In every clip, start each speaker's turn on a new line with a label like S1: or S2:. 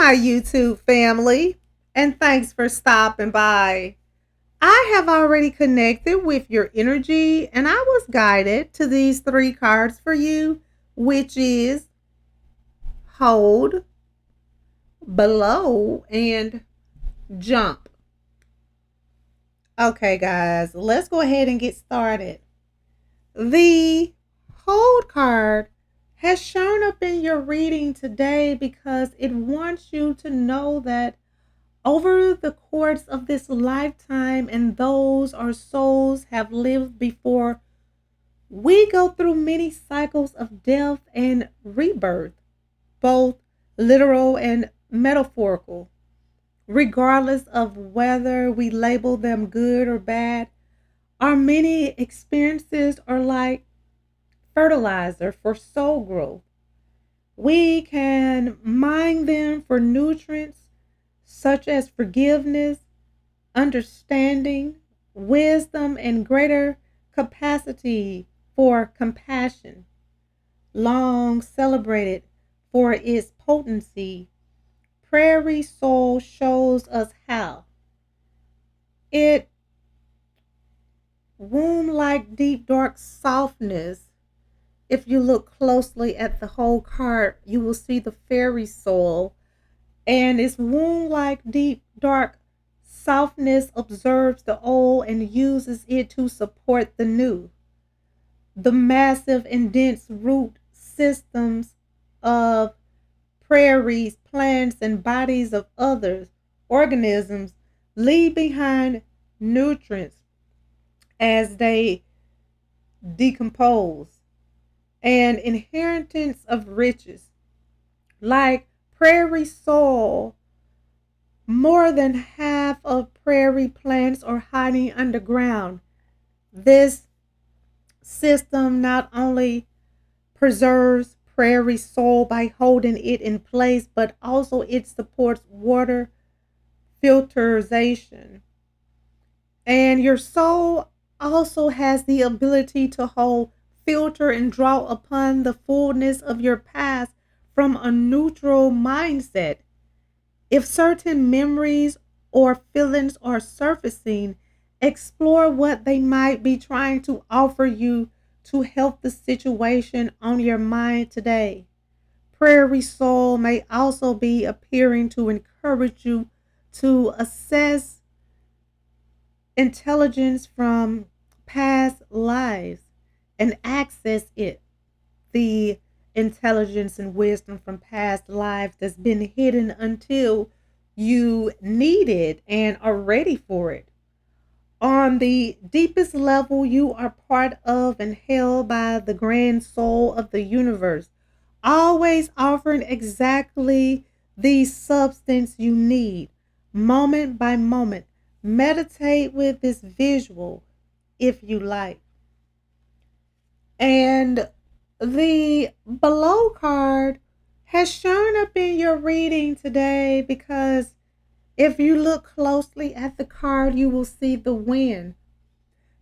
S1: my YouTube family, and thanks for stopping by. I have already connected with your energy, and I was guided to these three cards for you, which is hold, below, and jump. Okay, guys, let's go ahead and get started. The hold card has shown up in your reading today because it wants you to know that over the course of this lifetime, and those our souls have lived before, we go through many cycles of death and rebirth, both literal and metaphorical. Regardless of whether we label them good or bad, our many experiences are like fertilizer for soul growth. We can mine them for nutrients such as forgiveness, understanding, wisdom, and greater capacity for compassion, long celebrated for its potency. Prairie Soul shows us how. It womb like deep dark softness. If you look closely at the whole card, you will see the fairy soul, and its womb like deep dark softness observes the old and uses it to support the new. The massive and dense root systems of prairies, plants, and bodies of other organisms leave behind nutrients as they decompose, and inheritance of riches. Like prairie soil, more than half of prairie plants are hiding underground. This system not only preserves prairie soil by holding it in place, but also it supports water filtration. And your soul also has the ability to hold, filter, and draw upon the fullness of your past from a neutral mindset. If certain memories or feelings are surfacing, explore what they might be trying to offer you to help the situation on your mind today. Prairie Soul may also be appearing to encourage you to assess intelligence from past lives and access it. The intelligence and wisdom from past lives that's been hidden until you need it and are ready for it. On the deepest level, you are part of and held by the grand soul of the universe, always offering exactly the substance you need, moment by moment. Meditate with this visual if you like. And the below card has shown up in your reading today because if you look closely at the card, you will see the wind.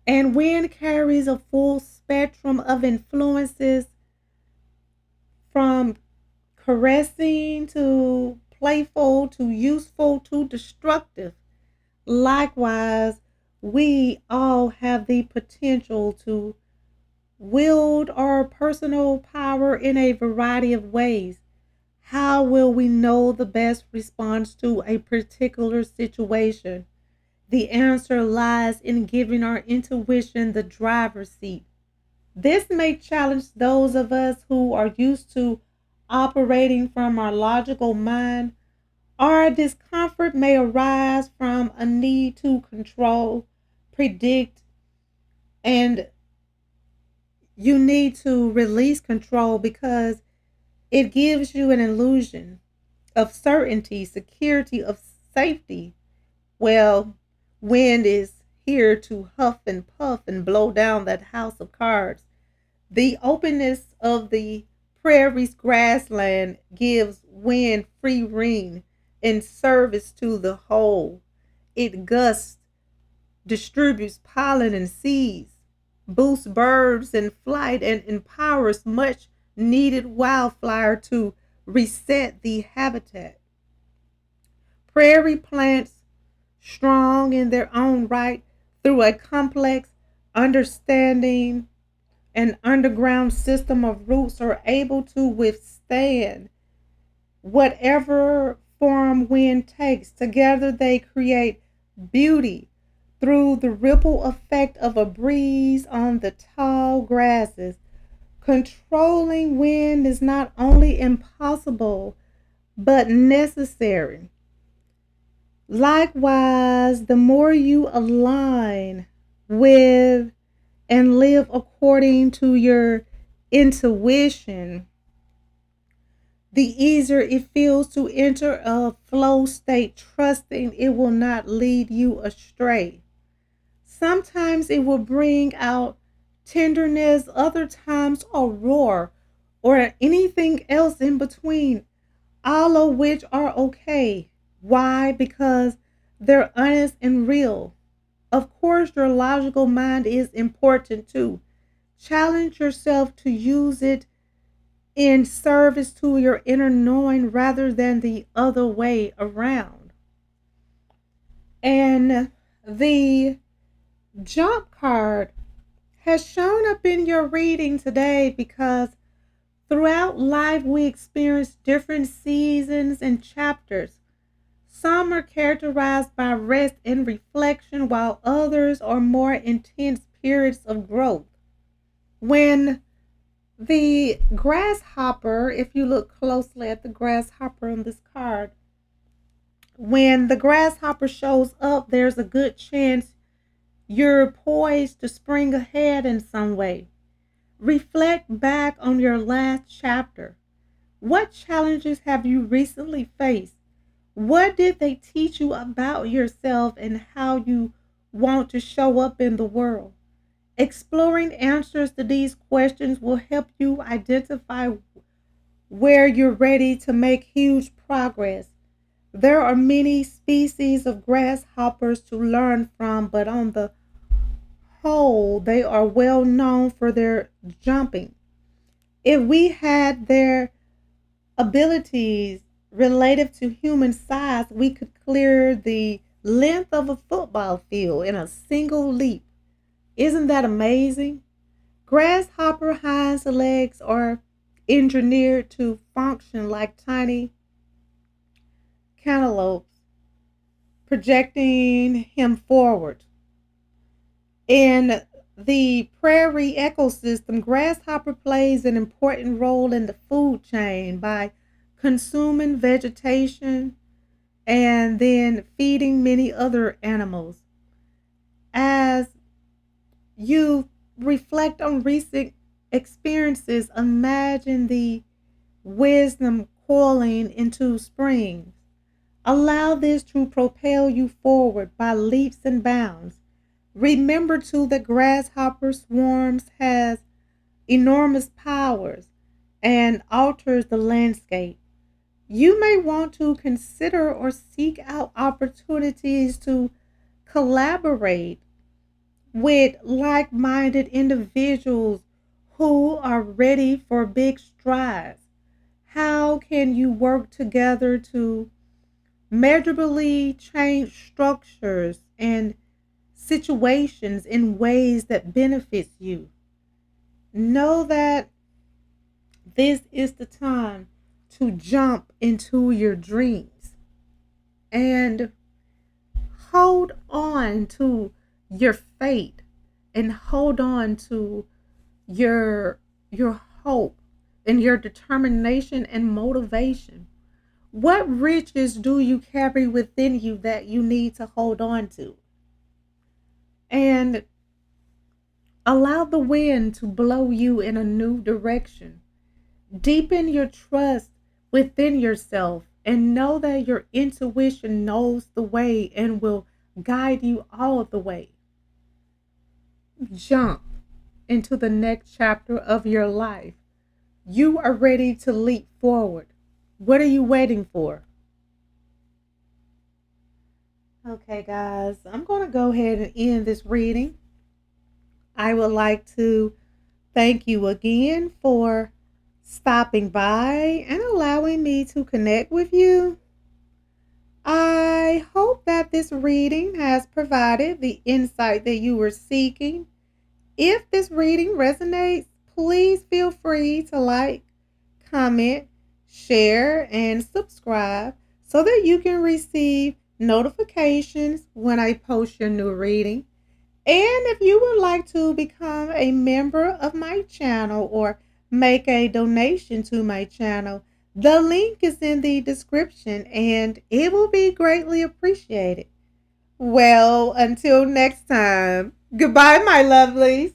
S1: And wind carries a full spectrum of influences from caressing to playful to useful to destructive. Likewise, we all have the potential to wield our personal power in a variety of ways. How will we know the best response to a particular situation? The answer lies in giving our intuition the driver's seat. This may challenge those of us who are used to operating from our logical mind. Our discomfort may arise from a need to control, predict, and you need to release control because it gives you an illusion of certainty, security, of safety. Well, wind is here to huff and puff and blow down that house of cards. The openness of the prairie's grassland gives wind free rein in service to the whole. It gusts, distributes pollen and seeds, boosts birds in flight, and empowers much needed wildflower to reset the habitat. Prairie plants, strong in their own right, through a complex understanding and underground system of roots, are able to withstand whatever form wind takes. Together they create beauty through the ripple effect of a breeze on the tall grasses. Controlling wind is not only impossible, but necessary. Likewise, the more you align with and live according to your intuition, the easier it feels to enter a flow state, trusting it will not lead you astray. Sometimes it will bring out tenderness, other times a roar, or anything else in between, all of which are okay. Why? Because they're honest and real. Of course, your logical mind is important too. Challenge yourself to use it in service to your inner knowing rather than the other way around. And the jump card has shown up in your reading today because throughout life we experience different seasons and chapters. Some are characterized by rest and reflection, while others are more intense periods of growth. When the grasshopper, if you look closely at the grasshopper on this card, when the grasshopper shows up, there's a good chance you're poised to spring ahead in some way. Reflect back on your last chapter. What challenges have you recently faced? What did they teach you about yourself and how you want to show up in the world? Exploring answers to these questions will help you identify where you're ready to make huge progress. There are many species of grasshoppers to learn from, but on the whole, they are well known for their jumping. If we had their abilities relative to human size, we could clear the length of a football field in a single leap. Isn't that amazing? Grasshopper hind legs are engineered to function like tiny cantaloupes, projecting him forward. In the prairie ecosystem, grasshopper plays an important role in the food chain by consuming vegetation and then feeding many other animals. As you reflect on recent experiences, imagine the wisdom coiling into springs. Allow this to propel you forward by leaps and bounds. Remember too that grasshopper swarms has enormous powers and alters the landscape. You may want to consider or seek out opportunities to collaborate with like-minded individuals who are ready for big strides. How can you work together to measurably change structures and situations in ways that benefits you? Know that this is the time to jump into your dreams and hold on to your faith and hold on to your hope and your determination and motivation. What riches do you carry within you that you need to hold on to? And allow the wind to blow you in a new direction. Deepen your trust within yourself and know that your intuition knows the way and will guide you all the way. Jump into the next chapter of your life. You are ready to leap forward. What are you waiting for? Okay, guys, I'm going to go ahead and end this reading. I would like to thank you again for stopping by and allowing me to connect with you. I I hope that this reading has provided the insight that you were seeking. If this reading resonates, please feel free to like, comment, share, and subscribe so that you can receive notifications when I post your new reading. And if you would like to become a member of my channel or make a donation to my channel, the link is in the description and it will be greatly appreciated. Well, until next time, goodbye, my lovelies.